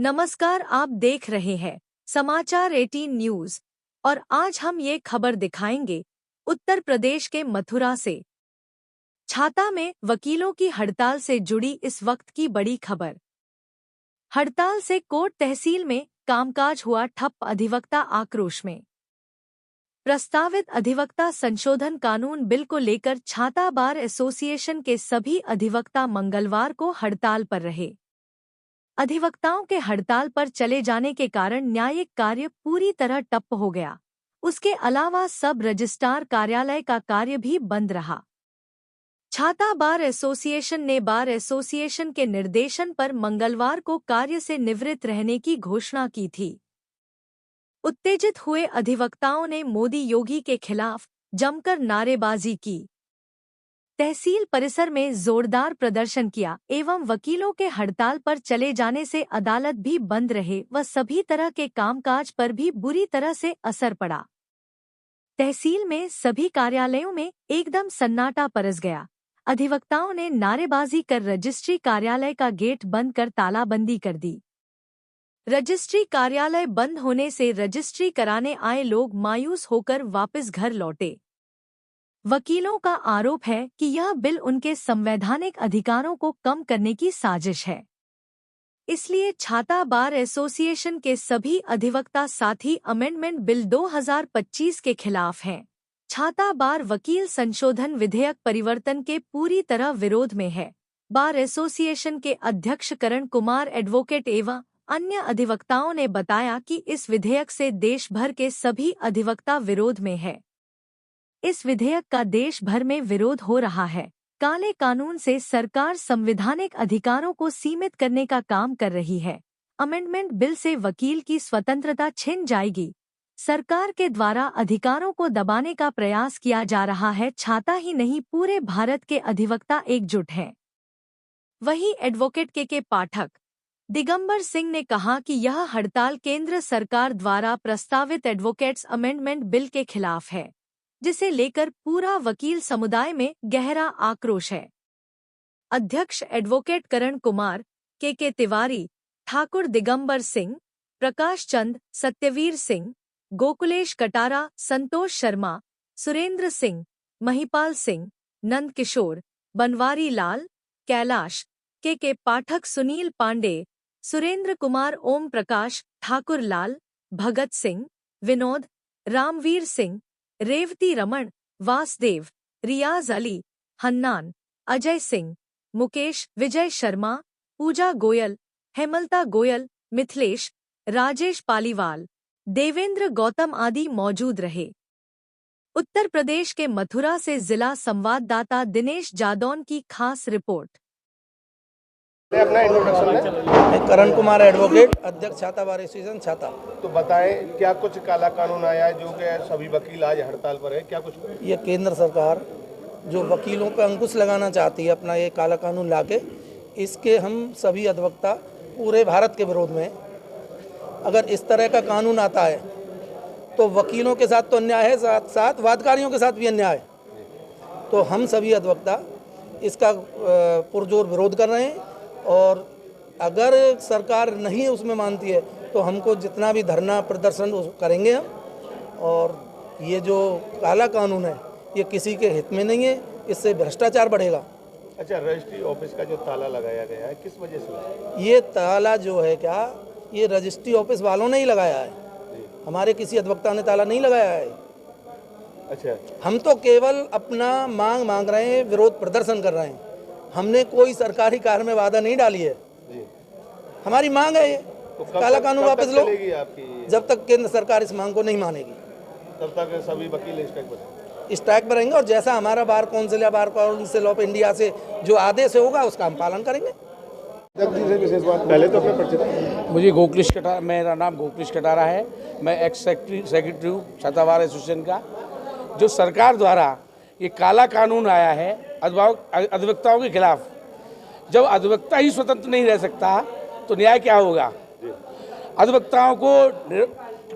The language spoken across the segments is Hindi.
नमस्कार, आप देख रहे हैं समाचार 18 न्यूज और आज हम ये खबर दिखाएंगे उत्तर प्रदेश के मथुरा से। छाता में वकीलों की हड़ताल से जुड़ी इस वक्त की बड़ी खबर। हड़ताल से कोर्ट तहसील में कामकाज हुआ ठप, अधिवक्ता आक्रोश में। प्रस्तावित अधिवक्ता संशोधन कानून बिल को लेकर छाता बार एसोसिएशन के सभी अधिवक्ता मंगलवार को हड़ताल पर रहे। अधिवक्ताओं के हड़ताल पर चले जाने के कारण न्यायिक कार्य पूरी तरह ठप्प हो गया। उसके अलावा सब रजिस्ट्रार कार्यालय का कार्य भी बंद रहा। छाता बार एसोसिएशन ने बार एसोसिएशन के निर्देशन पर मंगलवार को कार्य से निवृत्त रहने की घोषणा की थी। उत्तेजित हुए अधिवक्ताओं ने मोदी योगी के खिलाफ जमकर नारेबाजी की, तहसील परिसर में जोरदार प्रदर्शन किया एवं वकीलों के हड़ताल पर चले जाने से अदालत भी बंद रहे व सभी तरह के कामकाज पर भी बुरी तरह से असर पड़ा। तहसील में सभी कार्यालयों में एकदम सन्नाटा परस गया। अधिवक्ताओं ने नारेबाजी कर रजिस्ट्री कार्यालय का गेट बंद कर तालाबंदी कर दी। रजिस्ट्री कार्यालय बंद होने से रजिस्ट्री कराने आए लोग मायूस होकर वापस घर लौटे। वकीलों का आरोप है कि यह बिल उनके संवैधानिक अधिकारों को कम करने की साजिश है। इसलिए छाता बार एसोसिएशन के सभी अधिवक्ता साथी अमेंडमेंट बिल 2025 के खिलाफ हैं। छाता बार वकील संशोधन विधेयक परिवर्तन के पूरी तरह विरोध में है। बार एसोसिएशन के अध्यक्ष करण कुमार एडवोकेट एवं अन्य अधिवक्ताओं ने बताया कि इस विधेयक से देश भर के सभी अधिवक्ता विरोध में है। इस विधेयक का देश भर में विरोध हो रहा है। काले कानून से सरकार संवैधानिक अधिकारों को सीमित करने का काम कर रही है। अमेंडमेंट बिल से वकील की स्वतंत्रता छिन जाएगी। सरकार के द्वारा अधिकारों को दबाने का प्रयास किया जा रहा है। छाता ही नहीं, पूरे भारत के अधिवक्ता एकजुट हैं। वहीं एडवोकेट के पाठक दिगंबर सिंह ने कहा कि यह हड़ताल केंद्र सरकार द्वारा प्रस्तावित एडवोकेट्स अमेंडमेंट बिल के खिलाफ है, जिसे लेकर पूरा वकील समुदाय में गहरा आक्रोश है। अध्यक्ष एडवोकेट करण कुमार, के तिवारी, ठाकुर दिगंबर सिंह, प्रकाश चंद, सत्यवीर सिंह, गोकुलेश कटारा, संतोष शर्मा, सुरेंद्र सिंह, महिपाल सिंह, नंद किशोर, बनवारी लाल, कैलाश, के पाठक, सुनील पांडे, सुरेंद्र कुमार, ओम प्रकाश, ठाकुर लाल, भगत सिंह, विनोद, रामवीर सिंह, रेवती रमन, वासदेव, रियाज अली, हन्नान, अजय सिंह, मुकेश, विजय शर्मा, पूजा गोयल, हेमलता गोयल, मिथिलेश, राजेश पालीवाल, देवेंद्र गौतम आदि मौजूद रहे। उत्तर प्रदेश के मथुरा से जिला संवाददाता दिनेश जादौन की खास रिपोर्ट। अपना इंट्रोडक्शन। मैं करण कुमार एडवोकेट, अध्यक्ष छाता बार एसोसिएशन छाता। तो बताएं, क्या कुछ काला कानून आया है जो कि सभी वकील आज हड़ताल पर है? क्या कुछ? ये केंद्र सरकार जो वकीलों पर अंकुश लगाना चाहती है अपना ये काला कानून लाके, इसके हम सभी अधिवक्ता पूरे भारत के विरोध में। अगर इस तरह का कानून आता है तो वकीलों के साथ तो अन्याय है, साथ साथ वादकारियों के साथ भी अन्याय है। तो हम सभी अधिवक्ता इसका पुरजोर विरोध कर रहे हैं और अगर सरकार नहीं उसमें मानती है तो हमको जितना भी धरना प्रदर्शन करेंगे हम। और ये जो काला कानून है ये किसी के हित में नहीं है, इससे भ्रष्टाचार बढ़ेगा। अच्छा, रजिस्ट्री ऑफिस का जो ताला लगाया गया है, किस वजह से? ये ताला जो है क्या, ये रजिस्ट्री ऑफिस वालों ने ही लगाया है, हमारे किसी अधिवक्ता ने ताला नहीं लगाया है। अच्छा, हम तो केवल अपना मांग रहे हैं, विरोध प्रदर्शन कर रहे हैं। हमने कोई सरकारी कार्य में वादा नहीं डाली है जी। हमारी मांग है ये तो काला कानून वापस लो। आपकी जब तक केंद्र सरकार इस मांग को नहीं मानेगी तब तक सभी वकील स्ट्राइक पर रहेंगे और जैसा हमारा बार काउंसिल ऑफ इंडिया से जो आदेश होगा उसका हम पालन करेंगे। पहले तो अपने परिचय। मुझे गोकुलेश कटारा, मेरा नाम गोकुलेश कटारा है। मैं एक्स सेक्रेटरी हूँ छाता बार एसोसिएशन का। जो सरकार द्वारा ये काला कानून आया है अधिवक्ताओं के खिलाफ, जब अधिवक्ता ही स्वतंत्र नहीं रह सकता तो न्याय क्या होगा? अधिवक्ताओं को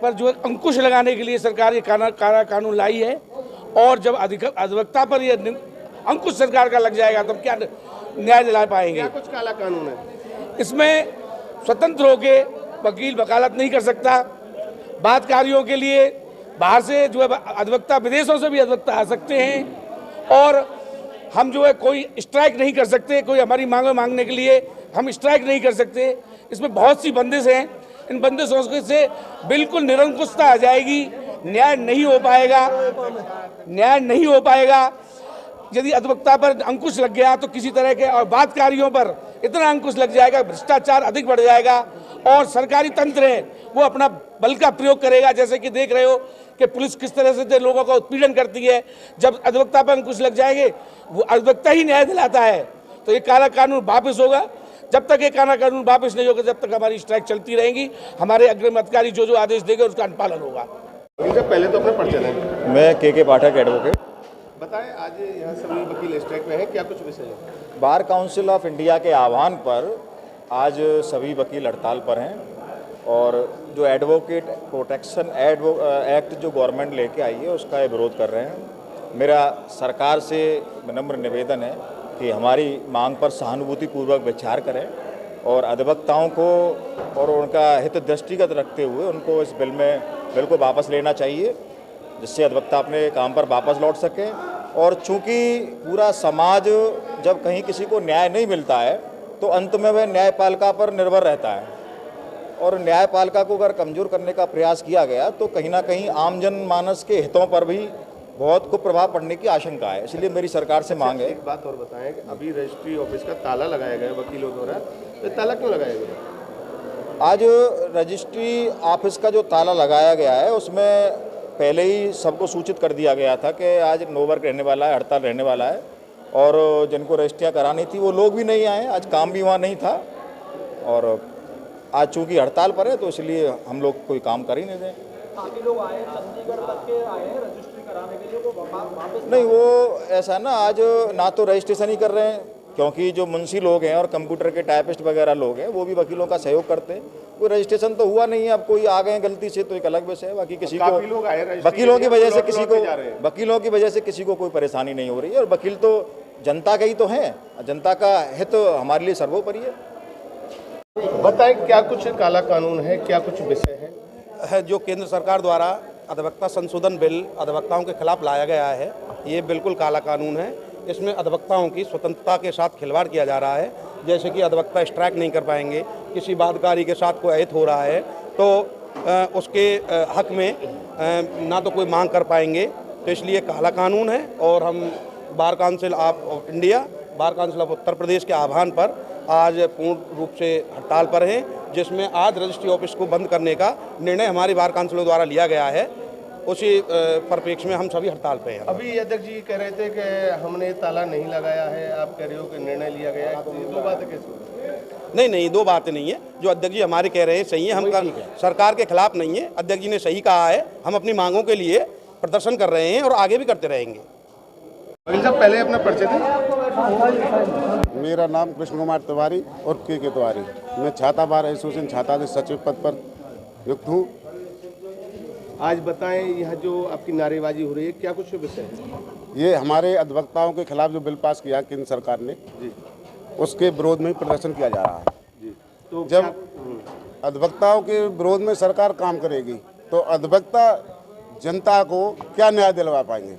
पर जो अंकुश लगाने के लिए सरकार ये काला कानून लाई है और जब अधिवक्ता पर ये अंकुश सरकार का लग जाएगा तब क्या न्याय दिला पाएंगे? क्या कुछ काला कानून है इसमें? स्वतंत्र होकर वकील वकालत नहीं कर सकता। बात कार्यों के लिए बाहर से जो है अधिवक्ता, विदेशों से भी अधिवक्ता आ सकते हैं और हम जो है कोई स्ट्राइक नहीं कर सकते, कोई हमारी मांगें मांगने के लिए हम स्ट्राइक नहीं कर सकते। इसमें बहुत सी बंदिश हैं, इन बंदिशों से बिल्कुल निरंकुशता आ जाएगी, न्याय नहीं हो पाएगा, न्याय नहीं हो पाएगा। यदि अधिवक्ता पर अंकुश लग गया तो किसी तरह के और बात कार्यों पर इतना अंकुश लग जाएगा, भ्रष्टाचार अधिक बढ़ जाएगा और सरकारी तंत्र है वो अपना बल का प्रयोग करेगा। जैसे कि देख रहे हो कि पुलिस किस तरह से लोगों का उत्पीड़न करती है। जब अधिवक्ता पर अंकुश लग जाएंगे, वो अधिवक्ता ही न्याय दिलाता है, तो ये काला कानून वापस होगा। जब तक ये काला कानून वापस नहीं होगा, जब तक हमारी स्ट्राइक चलती रहेंगी। हमारे अग्रिम अधिकारी जो आदेश देंगे उसका अनुपालन होगा। पहले तो अपना परिचय दें। मैं के पाठक एडवोकेट। बताएं, आज यहाँ सभी वकील स्ट्राइक में हैं, क्या कुछ विषय है? बार काउंसिल ऑफ इंडिया के आह्वान पर आज सभी वकील हड़ताल पर हैं और जो एडवोकेट प्रोटेक्शन एक्ट जो गवर्नमेंट लेके आई है उसका ये विरोध कर रहे हैं। मेरा सरकार से विनम्र निवेदन है कि हमारी मांग पर सहानुभूतिपूर्वक विचार करें और अधिवक्ताओं को और उनका हित दृष्टिगत रखते हुए उनको इस बिल को वापस लेना चाहिए, जिससे अधिवक्ता अपने काम पर वापस लौट सकें। और चूंकि पूरा समाज जब कहीं किसी को न्याय नहीं मिलता है तो अंत में वह न्यायपालिका पर निर्भर रहता है और न्यायपालिका को अगर कमज़ोर करने का प्रयास किया गया तो कहीं ना कहीं आम जन मानस के हितों पर भी बहुत कुप्रभाव पड़ने की आशंका है। इसलिए मेरी सरकार से मांग है। एक बात और बताएं कि अभी रजिस्ट्री ऑफिस का ताला लगाया गया वकीलों द्वारा, तो ताला क्यों लगाया गया? आज रजिस्ट्री ऑफिस का जो ताला लगाया गया है उसमें पहले ही सबको सूचित कर दिया गया था कि आज नो वर्क रहने वाला है, हड़ताल रहने वाला है और जिनको रजिस्ट्रियाँ करानी थी वो लोग भी नहीं आए। आज काम भी वहाँ नहीं था और आज चूँकि हड़ताल पर है तो इसलिए हम लोग कोई काम कर ही नहीं रहे। काफी लोग आए, चंडीगढ़ तक के आए हैं रजिस्ट्री कराने के लिए, वो वापस नहीं, वो ऐसा ना आज ना तो रजिस्ट्रेशन ही कर रहे हैं क्योंकि जो मुंशी लोग हैं और कंप्यूटर के टाइपिस्ट वगैरह लोग हैं वो भी वकीलों का सहयोग करते हैं। कोई रजिस्ट्रेशन तो हुआ नहीं है। अब कोई आ गए गलती से तो एक अलग विषय है, बाकी किसी को वकीलों की वजह से किसी को कोई परेशानी नहीं हो रही है और वकील तो जनता के ही तो हैं, जनता का हित हमारे लिए सर्वोपरि है। बताएं, क्या कुछ काला कानून है, क्या कुछ विषय है? जो केंद्र सरकार द्वारा अधिवक्ता संशोधन बिल अधिवक्ताओं के खिलाफ लाया गया है, ये बिल्कुल काला कानून है। इसमें अधिवक्ताओं की स्वतंत्रता के साथ खिलवाड़ किया जा रहा है। जैसे कि अधिवक्ता स्ट्राइक नहीं कर पाएंगे, किसी बादकारी के साथ कोई अहित हो रहा है तो उसके हक में ना तो कोई मांग कर पाएंगे, तो इसलिए काला कानून है। और हम bar council of India, bar council of Uttar Pradesh के आह्वान पर आज पूर्ण रूप से हड़ताल पर हैं, जिसमें आज रजिस्ट्री ऑफिस को बंद करने का निर्णय हमारी बार काउंसिलों द्वारा लिया गया है। उसी परिप्रेक्ष्य में हम सभी हड़ताल पे हैं। अभी अध्यक्ष जी कह रहे थे कि हमने ताला नहीं लगाया है, आप कह रहे हो कि निर्णय लिया गया है, तो ये दो बातें कैसे? नहीं, दो बातें नहीं है। जो अध्यक्ष जी हमारे कह रहे हैं सही है, हम सरकार के खिलाफ नहीं है। अध्यक्ष जी ने सही कहा है, हम अपनी मांगों के लिए प्रदर्शन कर रहे हैं और आगे भी करते रहेंगे। वकील साहब, पहले अपना परिचय दें। मेरा नाम कृष्ण कुमार तिवारी और के तिवारी, मैं छाता बार एसोसिएशन छात्राध्यक्ष सचिव पद पर नियुक्त हूँ। आज बताएं, यह जो आपकी नारेबाजी हो रही है, क्या कुछ विषय है? ये हमारे अधिवक्ताओं के खिलाफ जो बिल पास किया केंद्र सरकार ने जी, उसके विरोध में ही प्रदर्शन किया जा रहा है जी। तो जब अधिवक्ताओं के विरोध में सरकार काम करेगी तो अधिवक्ता जनता को क्या न्याय दिलवा पाएंगे?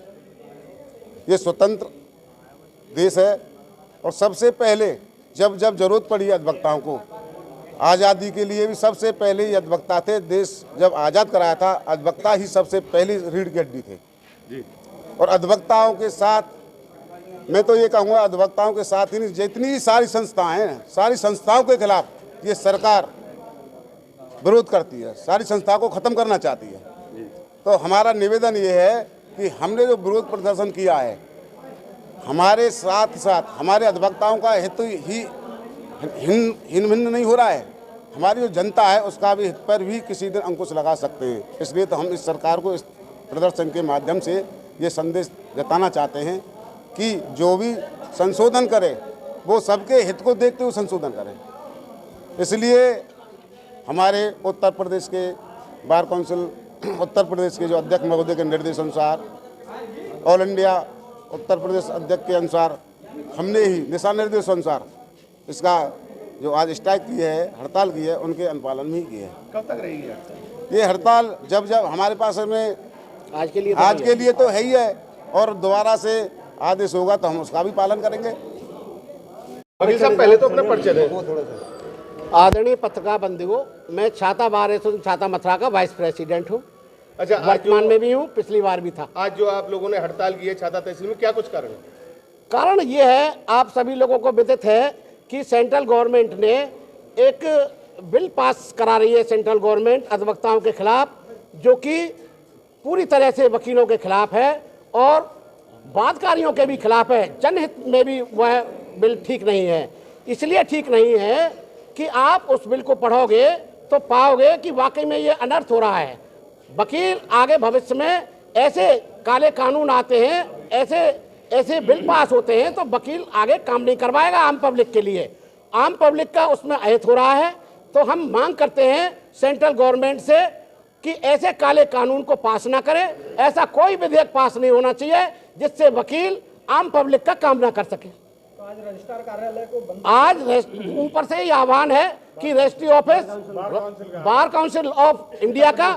ये स्वतंत्र देश है और सबसे पहले जब जरूरत पड़ी अधिवक्ताओं को, आज़ादी के लिए भी सबसे पहले ही अधिवक्ता थे। देश जब आज़ाद कराया था, अधिवक्ता ही सबसे पहली रीढ़ की हड्डी थे जी। और अधिवक्ताओं के साथ मैं तो ये कहूँगा, अधिवक्ताओं के साथ ही नहीं, जितनी सारी संस्थाएं हैं, सारी संस्थाओं के खिलाफ ये सरकार विरोध करती है, सारी संस्थाओं को ख़त्म करना चाहती है। तो हमारा निवेदन ये है कि हमने जो विरोध प्रदर्शन किया है, हमारे साथ साथ हमारे अधिवक्ताओं का हित ही हिन भिन्न नहीं हो रहा है, हमारी जो जनता है उसका भी हित पर भी किसी दिन अंकुश लगा सकते हैं। इसलिए तो हम इस सरकार को इस प्रदर्शन के माध्यम से ये संदेश जताना चाहते हैं कि जो भी संशोधन करे वो सबके हित को देखते हुए संशोधन करें। इसलिए हमारे उत्तर प्रदेश के बार काउंसिल उत्तर प्रदेश के जो अध्यक्ष महोदय के निर्देश अनुसार, ऑल इंडिया उत्तर प्रदेश अध्यक्ष के अनुसार, हमने ही दिशा निर्देश अनुसार इसका जो आज स्ट्राइक की है, हड़ताल की है, उनके अनुपालन में ही की है। कब तक रहेगी ये हड़ताल जब जब हमारे पास में आज के लिए तो है ही है, और दोबारा से आदेश होगा तो हम उसका भी पालन करेंगे। वकील साहब पहले तो अपना परिचय दें। आदरणीय पत्रकार बंधुओं, मैं छाता बार एसोसिएशन छाता मथुरा का वाइस प्रेसिडेंट हूँ। अच्छा, वर्तमान में भी हूँ, पिछली बार भी था। आज जो आप लोगों ने हड़ताल की है छाता तहसील में, क्या कुछ कारण है? कारण ये है, आप सभी लोगों को विदित है कि सेंट्रल गवर्नमेंट ने एक बिल पास करा रही है, सेंट्रल गवर्नमेंट अधिवक्ताओं के खिलाफ, जो कि पूरी तरह से वकीलों के खिलाफ है और बादकारियों के भी खिलाफ है। जनहित में भी वह बिल ठीक नहीं है। इसलिए ठीक नहीं है कि आप उस बिल को पढ़ोगे तो पाओगे कि वाकई में ये अनर्थ हो रहा है। वकील आगे भविष्य में ऐसे काले कानून आते हैं, ऐसे बिल पास होते हैं तो वकील आगे काम नहीं करवाएगा आम पब्लिक के लिए। आम पब्लिक का उसमें अहित हो रहा है। तो हम मांग करते हैं सेंट्रल गवर्नमेंट से कि ऐसे काले कानून को पास ना करे। ऐसा कोई विधेयक पास नहीं होना चाहिए जिससे वकील आम पब्लिक का काम ना कर सके। आज रजिस्ट्रार कार्यालय को आज ऊपर से ही आह्वान है कि registry office, bar council of India का,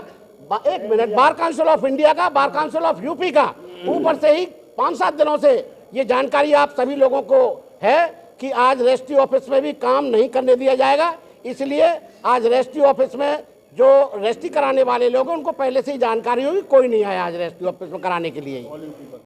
एक minute, bar council of India का, बार काउंसिल ऑफ यूपी का, ऊपर से ही 5-7 दिनों से ये जानकारी आप सभी लोगों को है कि आज रजिस्ट्री ऑफिस में भी काम नहीं करने दिया जाएगा। इसलिए आज रजिस्ट्री ऑफिस में जो रजिस्ट्री कराने वाले लोग हैं उनको पहले से ही जानकारी होगी, कोई नहीं आया आज रजिस्ट्री ऑफिस में कराने के लिए।